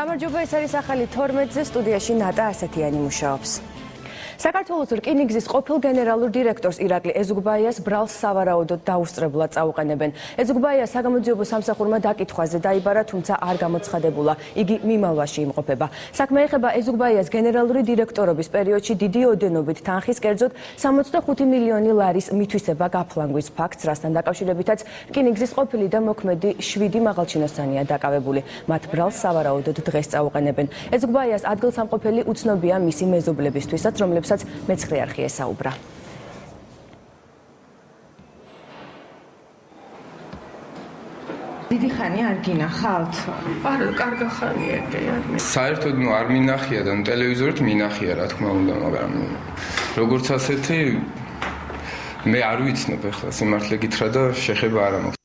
გამარჯობა, ეს არის ახალი 12-ზე სტუდიაში ნატა ასათიანი მუშაობს. საქართველოს რკინიგზის ყოფილ გენერალურ დირექტორს ირაკლი ეზუგბაიას ბრალს სავარაუდოდ დაუსწრებლად წაუყენებენ. ეზუგბაია საგამოძიებო სამსახურმა დაკითხვაზე დაიბარა, თუმცა არ გამოცხადებულა. იგი მიმალვაში იმყოფება. საქმე ეხება ეზუგბაიას გენერალური დირექტორობის პერიოდში დიდი ოდენობით თანხის კერძოდ 65 მილიონი ლარის მითვისება გაფლანგვის ფაქტს, რასთან დაკავშირებითაც რკინიგზის ყოფილი და მოქმედი 7 მაღალჩინოსანია დაკავებული. მათ ბრალს სავარაუდოდ დღეს წაუყენებენ. ეზუგბაიას ადგილსამყოფელი უცნობია მისი მეზობლებისთვისაც, რომლებსაც მეცხრე არხი ესაუბრა. დიდი ხანი არ გინახავთ? არა, კარგი ხანია კი არ. საერთოდ არ მინახია და ტელევიზორით მინახია, რა თქმა უნდა, მაგრამ როგორც ასეთი მე არ ვიცნობ ახლა სიმართლე გითხრა და შეხება არ მაქვს.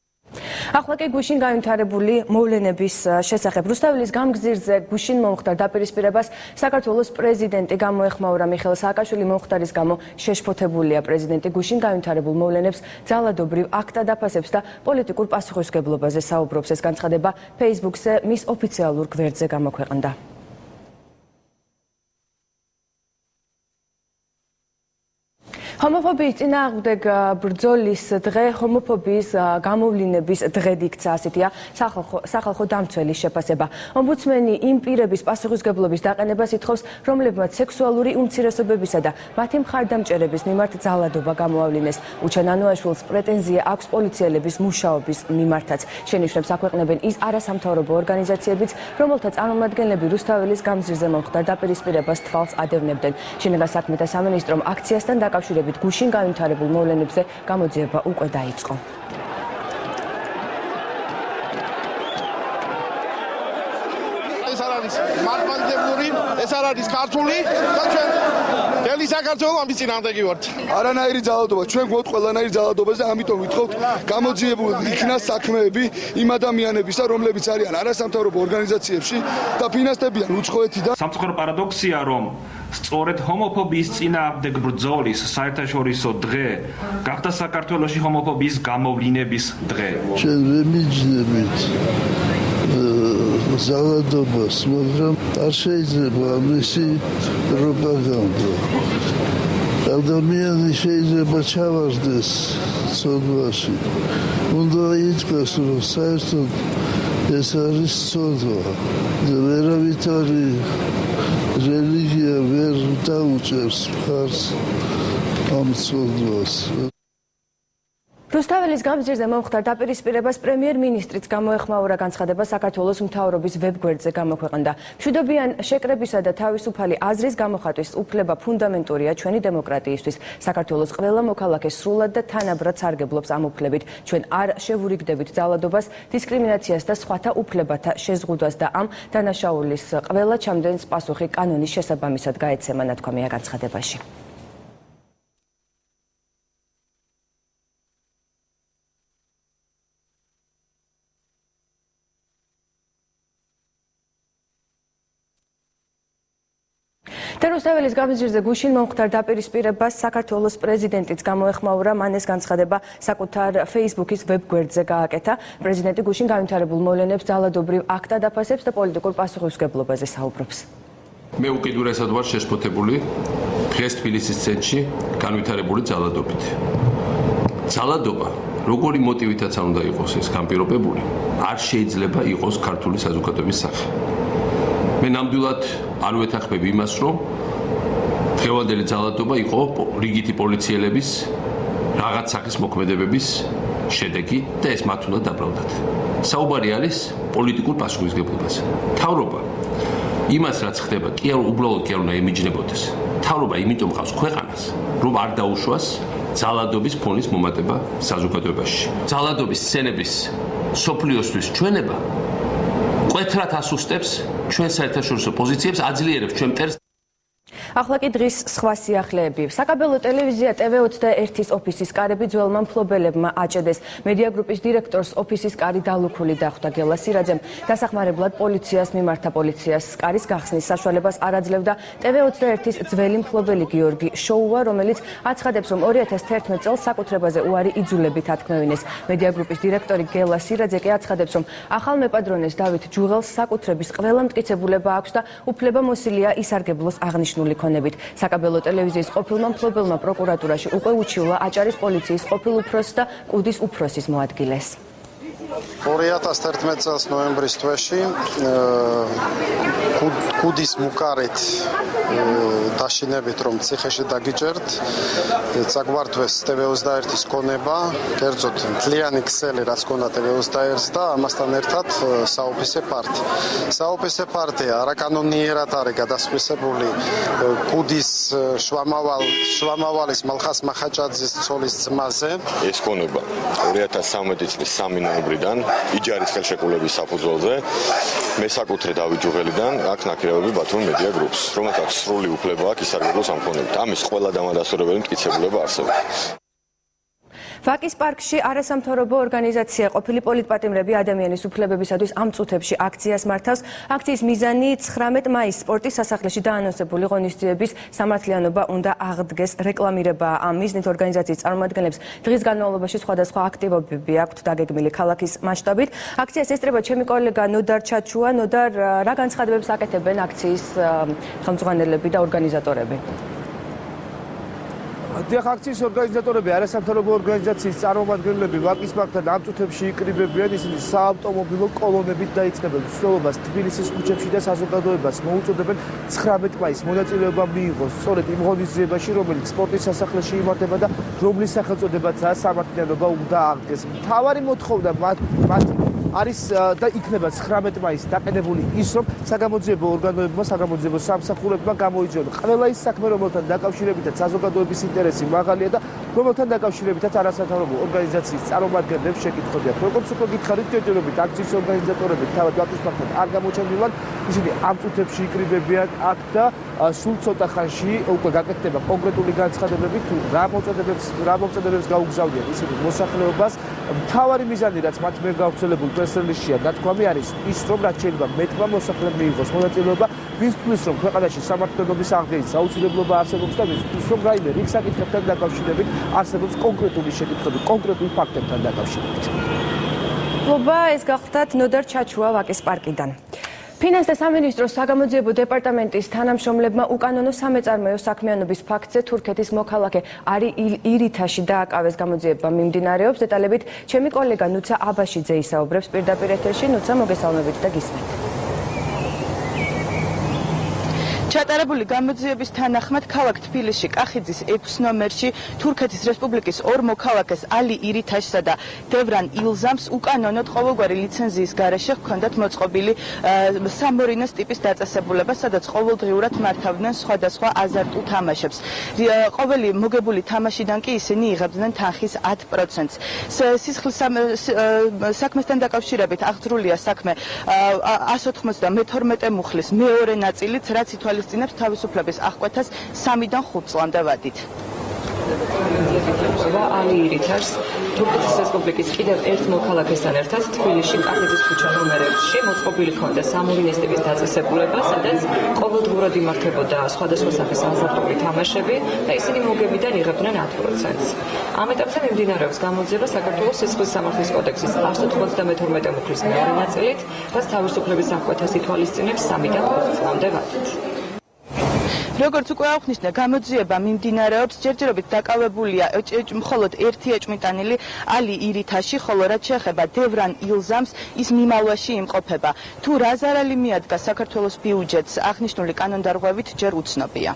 ახლა კი გუშინ გავითარებული მოვლენების შესახებ რუსთაველის გამგზირზე გუშინ მომხდარ დაპირისპირებას საქართველოს პრეზიდენტი გამოეხმაურა. მიხეილ სააკაშვილი მომხდარის გამო შეშფოთებულია. პრეზიდენტი გუშინ გავითარებულ მოვლენებს ძალადობრივ აქტად აფასებს და პოლიტიკურ პასუხისმგებლობაზე საუბრობს. ეს განცხადება Facebook-ზე მის ოფიციალურ გვერდზე გამოქვეყნდა. ჰომოფობიის წინააღმდეგ ბრძოლის დღე ჰომოფობიის გამოვლინების დღედ იქცა, ასეთია სახალხო დამცველის შეფასება. ომბუდსმენი იმ პირების პასუხისმგებლობის დაყენებას ითხოვს, რომლებმაც სექსუალური უმცირესობებისა და მათი მხარდამჭერების მიმართ ძალადობა გამოავლინეს. უჩან ანუაშვილს პრეტენზია აქვს პოლიციელების მუშაობის მიმართაც. შენიშვნებს აქვეყნებენ ის არასამთავრობო ორგანიზაციებიც, რომელთა წარმომადგენლები რუსთაველის გამგზირზე მომხდარ დაპირისპირებას თვალს ადევნებდნენ. შინაგან საქმეთა სამინისტრომ აქციასთან დაკავშირებით გუშინ გავითარებულ მოვლენებზე გამოძიება უკვე დაიწყო. ეს არ არის მართლმადიდებლური, ეს არ არის ქართული და ჩვენ მთელი საქართველო ამის წინააღმდეგი ვართ. არანაირი ძალადობა, ჩვენ გვყავთ ყველანაირი ძალადობაზე, ამიტომ ვითხოვთ გამოძიებული იქნას საქმეები იმ ადამიანებისა, რომლებიც არიან არასამთავრობო ორგანიზაციებში და ფინანსდებიან უცხოეთიდან. სამწუხარო პარადოქსია, რომ სწორედ ჰომოფობიის წინააღმდეგ ბრძოლის საერთაშორისო დღე გახდა საქართველოში ჰომოფობიის გამოვლინების დღე. ჩვენ ვემიჯნებით ძალადობას, მაგრამ არ შეიძლება ამისი პროპაგანდა. ადამიანი შეიძლება ჩავარდეს ცოდვაში. უნდა ითქვას, რომ საერთოდ ეს არის ცოდვა. ვერავითარი რელიგია ვერ დაუჭერს მხარს ამ ცოდვას. რუსთაველის გამგზირზე მომხდარ დაპირისპირებას პრემიერ-მინისტრიც გამოეხმაურა. განცხადება საქართველოს მთავრობის ვებგვერდზე გამოქვეყნდა. მშვიდობიან შეკრებისა და თავისუფალი აზრის გამოხატვის უფლება ფუნდამენტურია ჩვენი დემოკრატიისთვის. საქართველოს ყველა მოქალაქე სრულად და თანაბრად სარგებლობს ამ უფლებით. ჩვენ არ შევურიგდებით ძალადობას, დისკრიმინაციას და სხვათა უფლებათა შეზღუდვას და ამ დანაშაულის ყველა ჩამდენს პასუხი კანონის შესაბამისად გაეცემა, ნათქვამია განცხადებაში. და რუსთაველის გამგზირზე გუშინ მომხდარ დაპირისპირებას საქართველოს პრეზიდენტიც გამოეხმაურა. მან ეს განცხადება საკუთარ Facebook-ის ვებგვერდზე გააკეთა. პრეზიდენტი გუშინ გავითარებულ მოვლენებს ძალადობრივ აქტად აფასებს და პოლიტიკურ პასუხისმგებლობაზე საუბრობს. მე უკიდურესად ვარ შეშფოთებული დღეს თბილისის ცენტრში განვითარებული ძალადობით. ძალადობა, როგორი მოტივითაც არ უნდა იყოს ეს განპირობებული, არ შეიძლება იყოს ქართული საზოგადოების სახე. მე ნამდვილად არ ვეთანხმები იმას, რომ დღევანდელი ძალადობა იყო რიგითი პოლიციელების რაღაც სახის მოქმედებების შედეგი და ეს მათ უნდა დაბრალდათ. საუბარი არის პოლიტიკურ პასუხისმგებლობაზე. მთავრობა იმას რაც ხდება, კი არ უბრალოდ კი არ უნდა ემიჯნებოდეს. მთავრობა იმიტომ ყავს ქვეყანას, რომ არ დაუშვას ძალადობის ფონის მომატება საზოგადოებაში. ძალადობის სცენების სოფლიოსთვის ჩვენება მკვეთრად ასუსტებს ჩვენ საერთაშორისო პოზიციებს, აძლიერებს ჩვენ მტერს. ახლა კი დღის სხვა სიახლეები. საკაბელო ტელევიზია TV21-ის ოფისის კარები ძველმა მფლობელებმა აჭედეს. მედია გრუპის დირექტორს ოფისის კარი დალუქული დახვდა გელა სირაძემ. დასახმარებლად პოლიციას მიმართა, პოლიციას კარის გახსნის საშუალებას არ აძლევდა TV21-ის ძველი მფლობელი გიორგი შოუა, რომელიც აცხადებს, რომ 2011 წელს საკუთრებაზე უარი იძულებით ათქმევინეს. მედია გრუპის დირექტორი გელა სირაძე კი აცხადებს, რომ ახალ მეპატრონეს დავით ჯუღელს საკუთრების ყველა მტკიცებულება აქვს და უფლება მოსილია ისარგებლოს აღნიშნული ქონებით. საკაბელო ტელევიზიის ყოფილმა მფლობელმა პროკურატურაში უკვე უჩიულა აჭარის პოლიციის ყოფილ უფროსს და კუდის უფროსის მოადგილეს. 2011 წელს ნოემბრის თვეში კუდის მუკარით დაშინებით რომ ციხეში დაგიჭერთ, წაგვართვეს TV21-ის ქონება, კერძოდ მთლიანი ქსელი რაც ქონდა TV21-ს და ამასთან ერთად საოფისე პარტი. საოფისე პარტია არაკანონიერად არის გადასხვისებული კუდის შვამავალის მალხას მახაჭაძის ცოლის ძმაზე. ეს ქონება 2013 წლის 3 ნოემბრიდან იჯარის ხელშეკრულების საფუძველზე მესაკუთრე დავით ჯუღელიდან აქ ნაკლებები ბათუმ მედია გრუპს, რომელსაც სრული უფლება აქვს ისარგებლოს ამ ქონებით. ამის ყველა დამადასტურებელი მტკიცებულება არსებობს. ვაკის პარკში არასამთავრობო ორგანიზაცია ყოფილი პოლიტპატიმრები ადამიანის უფლებებისათვის ამ წუთებში აქციას მართავს. აქციის მიზანი 19 მაისს სპორტის სასახლეში დაანონსებული ღონისძიების სამართლიანობა უნდა აღდგეს რეკლამირებაა. ამ მიზნით ორგანიზაციის წარმომადგენლებს დღის განმავლობაში სხვადასხვა აქტივობები აქვთ დაგეგმილი ქალაქის მასშტაბით. აქციას ესწრება ჩემი კოლეგა ნოდარ ჩაჩუა. ნოდარ, რა განცხადებებს აკეთებენ აქციის ხელმძღვანელები და ორგანიზატორები? აქციის ორგანიზატორები არასამთავრობო ორგანიზაციის წარმომადგენლები ვაკის პარკთან ამ წუთებში იკრიბებიან. ისინი საავტომობილო კოლონებით დაიწყებენ მსვლელობას თბილისის ქუჩებში და საზოგადოებას მოუწოდებენ 19 მაისს მონაწილეობა მიიღოს სწორედ იმ ღონისძიებაში, რომელიც სპორტის სასახლეში იმართება და რომლის სახელწოდებაცაა სამართლიანობა უნდა აღდგეს. მთავარი მოთხოვნა მათი არის და იქნება 19 მაისს დაყენებული ის, რომ საგამოძიებო ორგანოებმა, საგამოძიებო სამსახურებმა გამოიწვიონ ყველა ის საქმე, რომელთან დაკავშირებითაც საზოგადოების ინტერესი მაღალია და რომელთან დაკავშირებითაც არასამთავრობო ორგანიზაციის წარმომადგენლებს შეკითხებიან. როგორც უკვე გითხარით, ჯერჯერობით აქციის ორგანიზატორები თავად ვაკის პარკთან არ გამოჩენილან, ისინი ამ წუთებში იკრიბებიან აქ და სულ ცოტა ხანში უკვე გაკეთდება კონკრეტული განცხადებები თუ რა მოწოდებებს გაუგზავნიან ისინი მოსახლეობას. მთავარი მიზანი, რაც მათ მიერ გავრცელებულ პრესრელიზშია ნათქვამი არის ის, რომ რაც შეიძლება მეტმა მოსახლემ მიიღოს მონაწილეობა, ვისთვის რომ ქვეყანაში სამართლიანობის აღდგენის აუცილებლობა არსებობს და ვისთვის რომ რაიმე რიგ საკითხებთან დაკავშირებით არსებობს კონკრეტული შეკითხვები, კონკრეტულ ფაქტებთან დაკავშირებით. ეს გახლდათ ნოდარ ჩაჩუა ვაკის პარკიდან. ფინანსთა სამინისტროს საგამოძიებო დეპარტამენტის თანამშრომლებმა უკანონო სამეწარმეო საქმიანობის ფაქტზე თურქეთის მოქალაქე არი ირითაში დააკავეს. გამოძიება მიმდინარეობს. დეტალებით ჩემი კოლეგა ნუცა აბაშიძე ისაუბრებს პირდაპირ ეთერში. ნუცა, მოგესალმებით და გისმენთ. ჩატარებული გამოძიების თანახმად ქალაქ თბილისში კახიძის 6 ნომერში თურქეთის რესპუბლიკის ორ მოქალაქეს ალი ირითაშსა და დევრან ილზამს უკანონოდ ყოველგვარი ლიცენზიის გარეშე ჰქონდათ მოწყობილი სამორინოს ტიპის დაწესებულება, სადაც ყოველდღიურად მართავდნენ სხვადასხვა აზარტულ თამაშებს. ყოველი მოგებული თამაშიდან კი ისინი იღებდნენ თანხის 10%-ს. სისხლის საქმესთან დაკავშირებით აღძრულია საქმე 192 მუხლის მეორე ნაწილით, რაც ითვალისწინებს თავისუფლების აღკვეთას 3-დან 5 წლამდე ვადით. ალი ირითაშს თურქეთის რესპუბლიკის კიდევ ერთ მოქალაქესთან ერთად თბილისში კახიძის ქუჩა ნომერ 6-ში მოწყობილი ჰქონდა სამორინოს ტიპის დაწესებულება, სადაც ყოველდღურად იმართებოდა სხვადასხვა სახის აზარტული თამაშები და ისინი მოგებიდან იღებდნენ 10%-ს. ამ ეტაპზე მიმდინარეობს გამოძიება საქართველოს სისხლის სამართლის კოდექსის 192 მუხლის მეორე ნაწილით, რაც თავისუფლების აღკვეთას ითვალისწინებს 3-დან 5 წლამდე ვადით. როგორც უკვე აღნიშნა, გამოძიება მიმდინარეობს, ჯერჯერობით დაკავებულია მხოლოდ ერთი ეჭვმიტანილი ალი ირითაში, ხოლო რაც შეეხება დევრან ილზამს, ის მიმალვაში იმყოფება. თუ რა ზარალი მიადგა საქართველოს ბიუჯეტს, აღნიშნული კანონდარღვევით ჯერ უცნობია.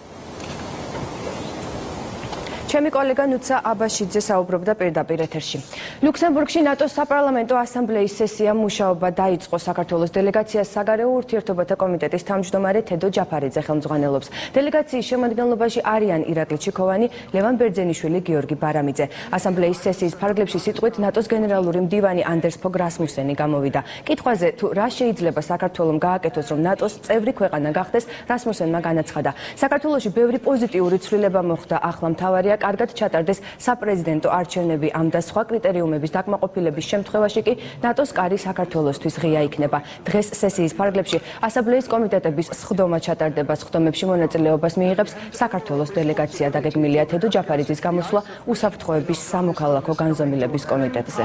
ჩემი კოლეგა ნუცა აბაშიძე საუბრობდა პირდაპირ ეთერში. ლუქსემბურგში ნატოს საპარლამენტო ასამბლეის სესია მუშაობა დაიწყო. საქართველოს დელეგაციას საგარეო ურთიერთობათა კომიტეტის თავმჯდომარე თედო ჯაფარიძე ხელმძღვანელობს. დელეგაციის შემადგენლობაში არიან ირაკლი ჩიქოვანი, ლევან ბერძენიშვილი, გიორგი ბარამიძე. ასამბლეის სესიის ფარგლებში სიტყვით ნატოს გენერალური მდივანი ანდერს ფოგ რასმუსენი გამოვიდა. კითხვაზე თუ რა შეიძლება საქართველოს გააკეთოს, რომ ნატოს წევრი ქვეყანა გახდეს, რასმუსენმა განაცხადა. საქართველოში ბევრი პოზიტიური ცვლილება მოხდა. ახლა მთავარია კარგად ჩატარდეს საპრეზიდენტო არჩევნები, ამ და სხვა კრიტერიუმების დაკმაყოფილების შემთხვევაში კი ნატოს კარი საქართველოსთვის ღია იქნება. დღეს სესიის ფარგლებში ასამბლეის კომიტეტების სხდომა ჩატარდება. სხდომებში მონაწილეობას მიიღებს საქართველოს დელეგაცია. დაგეგმილია თედო ჯაფარიძის გამოსვლა უსაფრთხოების სამოქალაქო განზომილების კომიტეტზე.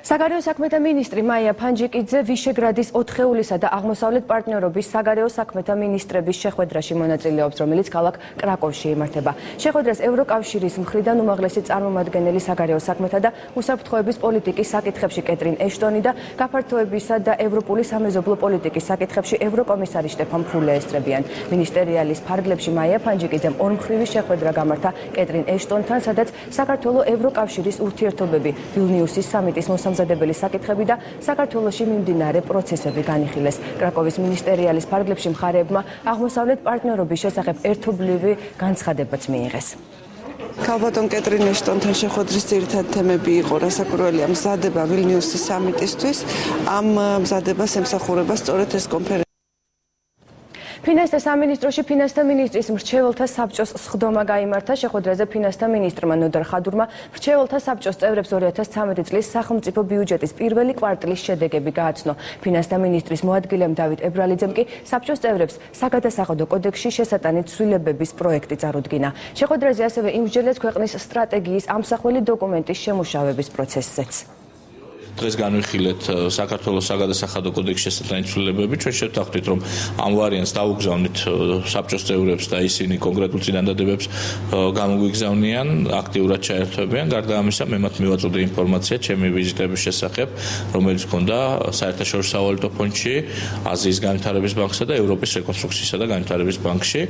საგარეო საქმეთა მინისტრი მაია ფანჯიკიძე ვიშეგრადის ოთხეულისა და აღმოსავლეთ პარტნიორობის საგარეო საქმეთა მინისტრების შეხვედრაში მონაწილეობს, რომელიც ქალაქ კრაკოვში იმართება. შეხვედრას ევროკავშირის მხრიდან უმაღლესი წარმომადგენელი საგარეო საქმეთა და უსაფრთხოების პოლიტიკის საკითხებში კეტრინ ეშტონი და გაფართოებისა და ევროპული სამეზობლო პოლიტიკის საკითხებში ევროკომისარი შტეფან ფულე ესწრებიან. მინისტერიალის ფარგლებში მაია ფანჯიკიძემ ორმხრივი შეხვედრა გამართა კეტრინ ეშტონთან, სადაც საქართველოს ევროკავშირის ურთიერთობები, ვილნიუსის სამიტის მოსამზადებელი საკითხები და საქართველოში მიმდინარე პროცესები განიხილეს. კრაკოვის მინისტერიალის ფარგლებში მხარეებმა აღმოსავლეთ პარტნიორობის შესახებ ერთობლივი განცხადებაც მიიღეს. ქალბატონ კეტრინ ეშტონთან შეხვედრის ძირითადი თემები იყო რასაკვირველია მზადება ვილნიუსის სამიტისთვის. ამ მზადებას ემსახურება სწორედ ეს კონფერენცია. ფინანსთა სამინისტროში ფინანსთა მინისტრის მრჩეველთა საბჭოს სხდომა გაიმართა. შეხვედრაზე ფინანსთა მინისტრმა ნოდარ ხადურმა მრჩეველთა საბჭოს წევრებს 2013 წლის სახელმწიფო ბიუჯეტის პირველი კვარტლის შედეგები გააცნო. ფინანსთა მინისტრის მოადგილემ დავით ებრალიძემ კი საბჭოს წევრებს საგადასახადო კოდექსში შესატანით ცვლილებების პროექტი წარუდგინა. შეხვედრაზე ასევე იმსჯელეს ქვეყნის სტრატეგიის ამსახველი დოკუმენტის შემუშავების პროცესზეც. დღეს განვიხილეთ საქართველოს საგადასახადო კოდექსში შესატანით ცვლილებები. ჩვენ შევთანხმდით, რომ ამ ვარიანტს დავუგზავნით საბჭოს წევრებს და ისინი კონკრეტულ წინადადებებს გამოგვიგზავნიან, აქტიურად ჩაერთვებიან. გარდა ამისა, მე მათ მივაწოდე ინფორმაცია ჩემი ვიზიტების შესახებ, რომელიც ჰქონდა საერთაშორისო სავალუტო ფონდში, აზიის განვითარების ბანკსა და ევროპის რეკონსტრუქციისა და განვითარების ბანკში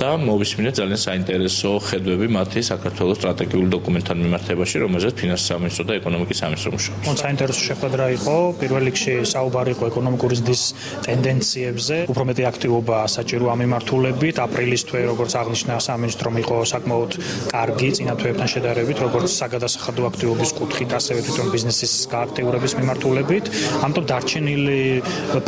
და მოვისმინეთ ძალიან საინტერესო ხედვები მათი საქართველოს სტრატეგიული დოკუმენტთან მიმართებაში, რომელზეც ფინანსთა სამინისტრო და ეკონომიკის სამინისტრო მუშაობს. საინტერესო შეხვედრა იყო. პირველ რიგში საუბარი იყო ეკონომიკური ზრდის ტენდენციებზე, უფრო მეტი აქტივობა საჭირო ამ მიმართულებით. აპრილის თვე, როგორც აღნიშნა სამინისტრომ, იყო საკმაოდ კარგი წინა თვეებთან შედარებით, როგორც საგადასახადო აქტივობის კუთხით, ასევე თვითონ ბიზნესის გააქტიურების მიმართულებით. ამიტომ დარჩენილი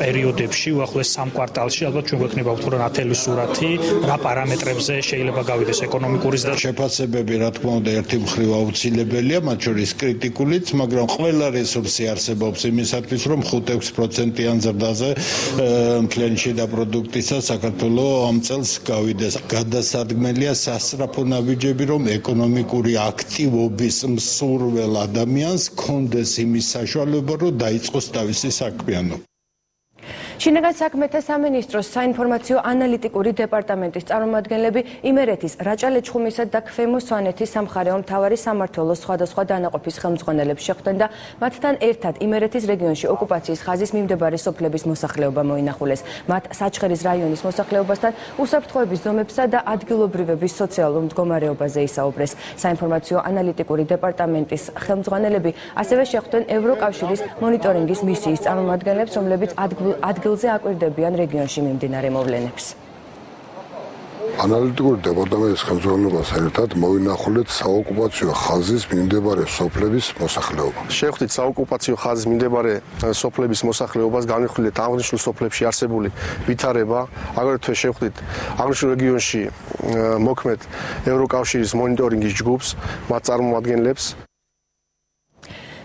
პერიოდებში, უახლოეს 3 კვარტალში, ალბათ ჩვენ გვექნება უფრო ნათელი სურათი, რა პარამეტრებზე შეიძლება გავიდეს ეკონომიკური ზრდა. შეფასებები, რა თქმა უნდა, ერთი მხრივ აუცილებელია, მათ შორის კრიტიკულიც, მაგრამ ყველა რესურსი არსებობს იმისათვის, რომ 5-6%-იან ზრდაზე მთლიანი შიდა პროდუქტისა საქართველოს ამ წელს გავიდეს. გადასადგმელია სასწრაფო ნაბიჯები, რომ ეკონომიკური აქტივობის მსურველ ადამიანს ჰქონდეს იმის საშუალება, რომ დაიწყოს თავისი საქმიანობა. შინაგან საქმეთა სამინისტროს საინფორმაციო ანალიტიკური დეპარტამენტის წარმომადგენლები იმერეთის რაჭა-ლეჩხუმისა და ქვემო სვანეთის სამხარეო მთავარი სამმართველოს სხვადასხვა დანაყოფის ხელმძღვანელებს შეხვდნენ და მათთან ერთად იმერეთის რეგიონში ოკუპაციის ხაზის მიმდებარე სოფლების მოსახლეობა მოინახულეს. მათ საჩხერის რაიონის მოსახლეობასთან უსაფრთხოების ზომებსა და ადგილობრივების სოციალურ მდგომარეობაზე ისაუბრეს. საინფორმაციო ანალიტიკური დეპარტამენტის ხელმძღვანელები ასევე შეხვდნენ ევროკავშირის მონიტორინგის მისიის წარმომადგენლებს, რომლებიც ადგილზე აკვირდებიან რეგიონში მიმდინარე მოვლენებს. ანალიტიკური დეპარტამენტის ხელმძღვანელობასთან ერთად მოვინახულეთ საოკუპაციო ხაზის მიმდებარე სოფლების მოსახლეობა. შევხვდით საოკუპაციო ხაზის მიმდებარე სოფლების მოსახლეობას, განვიხილეთ აღნიშნულ სოფლებში არსებული ვითარება, აგრეთვე შევხვდით აღნიშნულ რეგიონში მოქმედ ევროკავშირის მონიტორინგის ჯგუფს, მათ წარმომადგენლებს.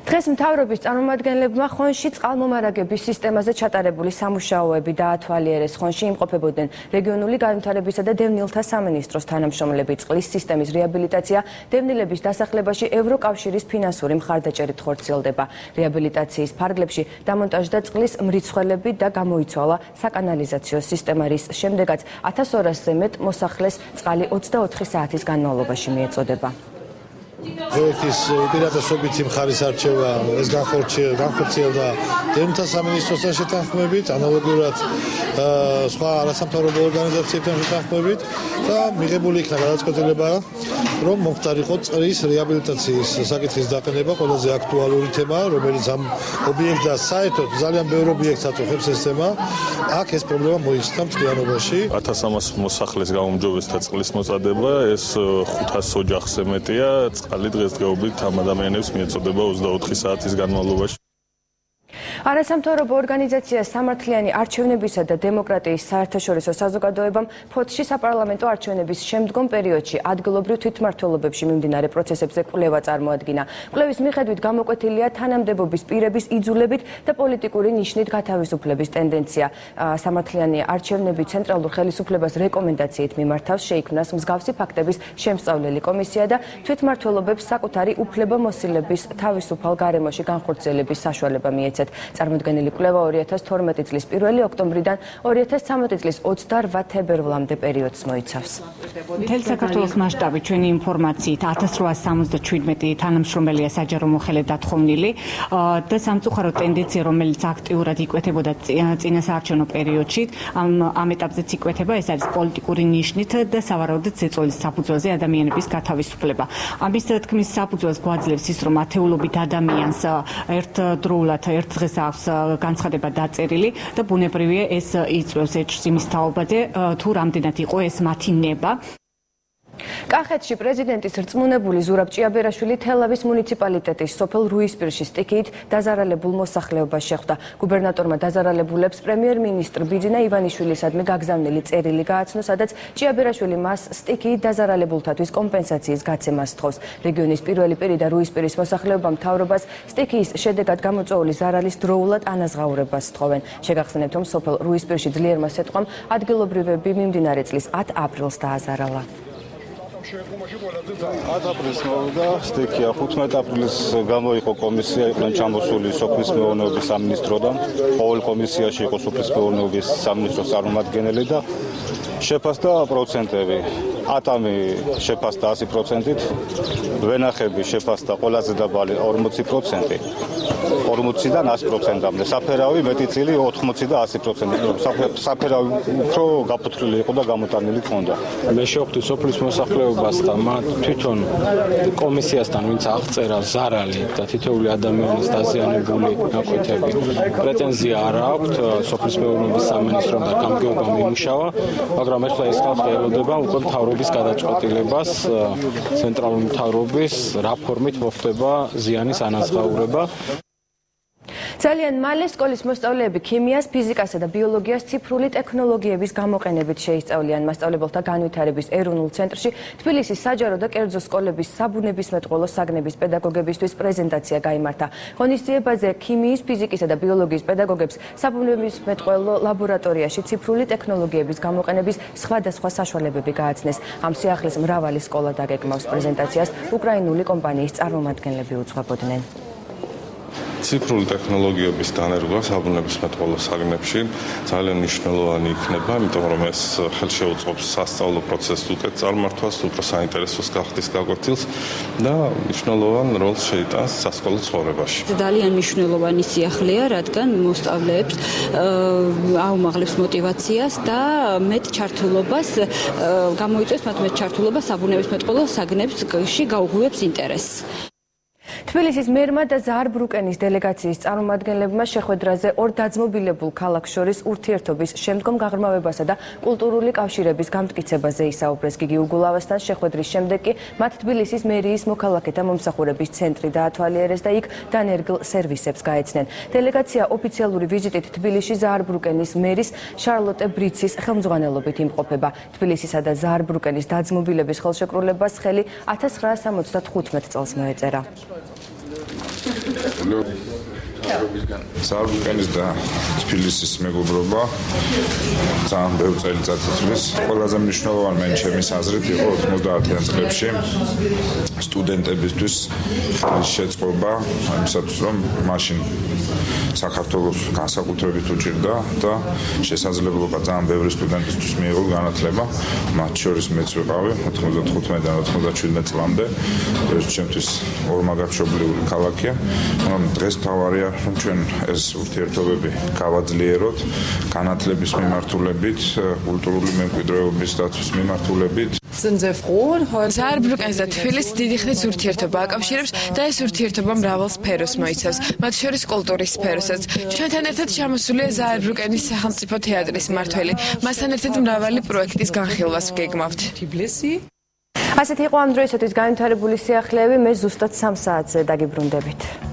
დღეს მთავრობის წარმომადგენლებმა ხონში წყალმომარაგების სისტემაზე ჩატარებული სამუშაოები დაათვალიერეს. ხონში იმყოფებოდნენ რეგიონული განვითარებისა და დევნილთა სამინისტროს თანამშრომლები. წყლის სისტემის რეაბილიტაცია დევნილების დასახლებაში ევროკავშირის ფინანსური მხარდაჭერით ხორციელდება. რეაბილიტაციის ფარგლებში დამონტაჟდა წყლის მრიცხველები და გამოიცვალა საკანალიზაციო სისტემა, რის შემდეგაც 1200-ზე მეტ მოსახლეს წყალი 24 საათის განმავლობაში მიეწოდება. პროექტის უპირატესობით იმ ხარის არჩევა ეს განხორციელდა დევნთა სამინისტროსთან შეთანხმებით, ანალოგიურად სხვა არასამთავრობო ორგანიზაციებთან შეთანხმებით და მიღებული იქნა გადაწყვეტილება, რომ მომხდარიყო წყლის რეაბილიტაციის საკითხის დაყენება ყველაზე აქტუალური თემა, რომელიც ამ ობიექტს და საერთოდ ძალიან ბევრ ობიექტს აწუხებს ეს თემა. აქ ეს პრობლემა მოიხსნა მთლიანობაში. 1300 მოსახლის გაუმჯობესდა წყლის მოწადება, ეს 500 ოჯახზე მეტია, წყალი დღესდღეობით ამ ადამიანებს მიეწოდება 24 საათის განმავლობაში. არასამთავრობო ორგანიზაცია სამართლიანი არჩევნებისა და დემოკრატიის საერთაშორისო საზოგადოებამ ფოთში საპარლამენტო არჩევნების შემდგომ პერიოდში ადგილობრივ თვითმმართველობებში მიმდინარე პროცესებზე კვლევა წარმოადგინა. კვლევის მიხედვით გამოკვეთილია თანამდებობის პირების იძულებით და პოლიტიკური ნიშნით გათავისუფლების ტენდენცია. სამართლიანი არჩევნები ცენტრალურ ხელისუფლებას რეკომენდაციით მიმართავს, შეიქმნას მსგავსი ფაქტების შემსწავლელი კომისია და თვითმმართველობებს საკუთარი უფლებამოსილების თავისუფალ გარემოში განხორციელების საშუალება მიეცეთ. წარმოდგენილი კვლევა 2012 წლის 1 ოქტომბრიდან 2013 წლის 28 თებერვლამდე პერიოდს მოიცავს. მთელ საქართველოს მასშტაბით ჩვენი ინფორმაციით 1877 თანამშრომელია საჯარო მოხელე დათხოვნილი და სამწუხარო ტენდენცია, რომელიც აქტიურად იკვეთებოდა წინასაარჩევნო პერიოდში, ამ ეტაპზეც იკვეთება, ეს არის პოლიტიკური ნიშნით და სავარაუდოდ ზეწოლის საფუძველზე ადამიანების გათავისუფლება. ამის თქმის საფუძველს გვაძლევს ის, რომ ათეულობით ადამიანს ერთდროულად ერთ დღეს აქვს განცხადება დაწერილი და ბუნებრივია ეს იწვევს ეჭვს იმის თაობაზე, თუ რამდენად იყო ეს მათი ნება. კახეთში პრეზიდენტის რწმუნებული ზურაბ ჭიაბერაშვილი თელავის მუნიციპალიტეტის სოფელ რუისპირში სტიქიით დაზარალებულ მოსახლეობას შეხვდა. გუბერნატორმა დაზარალებულებს პრემიერ-მინისტრ ბიძინა ივანიშვილისადმი გაგზავნილი წერილი გააცნო, სადაც ჭიაბერაშვილი მას სტიქიით დაზარალებულთათვის კომპენსაციის გაცემას თხოვს. რეგიონის პირველი პირი და რუისპირის მოსახლეობა მთავრობას სტიქიის შედეგად გამოწვეული ზარალის დროულად ანაზღაურებას თხოვენ. შეგახსენებთ, რომ სოფელ რუისპირში ძლიერმა სიტყვამ ადგილობრივები მიმდინარე წლის 10 აპრილს დააზარალა. 10 აპრილს მოვიდა სტიქია, 15 აპრილს გამოიყო კომისია, იყვნენ ჩამოსული სოფლის მეურნეობის სამინისტროდან, ყოველ კომისიაში იყო სოფლის მეურნეობის სამინისტროს წარმომადგენელი და შეფასდა პროცენტები. ატამი შეფასდა 100%-ით, ვენახები შეფასდა ყველაზე დაბალი 40%, 40-დან 100%-მდე. საფერავი მეტიწილი 80 და 100%. საფერავი უფრო გაფუთრილი იყო და გამოტანილი ჰქონდა. მე შევხვდი სოფლის მოსახლეობას და მათ თვითონ კომისიასთან, ვინც აღწერა ზარალი და თითოეული ადამიანის დაზიანებული ნაკვეთები. პრეტენზია არ აქვთ, სოფლის მეურნეობის სამინისტრომ და გამგეობამ იმუშავა, მაგრამ ახლა ეს ხალხი ელოდება უკვე მთავრობის გადაწყვეტილებას, ცენტრალური მთავრობის რა ფორმით მოხდება ზიანის ანაზღაურება. ძალიან მალე სკოლის მოსწავლეები ქიმიას, ფიზიკასა და ბიოლოგიას ციფრული ტექნოლოგიების გამოყენებით შეისწავლიან. მასწავლებელთა განვითარების ეროვნულ ცენტრში თბილისის საჯარო და კერძო სკოლების საბუნებისმეტყველო საგნების პედაგოგებისთვის პრეზენტაცია გაიმართა. ღონისძიებაზე ქიმიის, ფიზიკისა და ბიოლოგიის პედაგოგებს საბუნებისმეტყველო ლაბორატორიაში ციფრული ტექნოლოგიების გამოყენების სხვადასხვა საშუალებები გააცნეს. ამ სიახლის მრავალი სკოლა დაგეგმავს. პრეზენტაციას უკრაინული კომპანიის წარმომადგენლები უძღვებოდნენ. ციფრული ტექნოლოგიების დანერგვა საბუნებისმეტყველო საგნებში ძალიან მნიშვნელოვანი იქნება, იმიტომ რომ ეს ხელშეუწყობს სასწავლო პროცესს უკეთ წარმართვას, უფრო საინტერესოს გახდის გაკვეთილს და მნიშვნელოვან როლს შეიტანს სასკოლო ცხოვრებაში. ძალიან მნიშვნელოვანი სიახლეა, რადგან მოსწავლეებს აუმაღლებს мотиваციას და მეტ ჩართულობას გამოიწვევს მათ ჩართულობას საბუნებისმეტყველო საგნებში გაუღვივებს ინტერესს. თბილისის მერმა და ზაარბრუკენის დელეგაციის წარმომადგენლებმა შეხვედრაზე ორ დაძმობილებულ ქალაქს შორის ურთიერთობის შემდგომ გაღრმავებასა და კულტურული კავშირების გამტკიცებაზე ისაუბრეს. გიგი უგულავასთან შეხვედრის შემდეგ კი მათ თბილისის მერიის მოქალაქეთა მომსახურების ცენტრი დაათვალიერეს და იქ დანერგილ სერვისებს გაეცნენ. დელეგაცია ოფიციალური ვიზიტით თბილისში ზაარბრუკენის მერის შარლოტე ბრიცის ხელმძღვანელობით იმყოფება. თბილისისა და ზაარბრუკენის დაძმობილების ხელშეკრულებას ხელი 1975 წელს მოეწერა. ზაარბრუკენის და თბილისის მეგობრობა ძალიან ბევრ წელიწადს იცვლის. ყველაზე მნიშვნელოვანი მე ჩემის აზრით იყო 90-იან წლებში სტუდენტებისთვის შეწყობა იმისათვის რომ მაშინ საქართველოს განსაკუთრებით უჭირდა და შესაძლებლობა ძალიან ბევრი სტუდენტისთვის მიიღო განათლება, მათ შორის მეც ვიყავი 95-დან 97 წლამდე. ეს ჩემთვის ორმაგარჩობლიური ქალაქია. დღეს თავარია, რომ ჩვენ ეს ურთიერთობები გავაძლიეროთ, განათლების მიმართულებით, კულტურული მემკვიდრეობის დაცვის მიმართულებით. ზაარბრუკენს და თბილისს დიდი ხნის ურთიერთობა აკავშირებს და ეს ურთიერთობა მრავალ სფეროს მოიცავს, მათ შორის კულტურის სფეროსაც. ჩვენთან ერთად ჩამოსულია ზაარბრუკენის სახელმწიფო თეატრის მმართველი. მასთან ერთად მრავალი პროექტის განხილვას ვგეგმავთ. ასეთი იყო ამ დროისათვის განვითარებული სიახლეები, მე ზუსტად 3 საათზე დაგიბრუნდებით.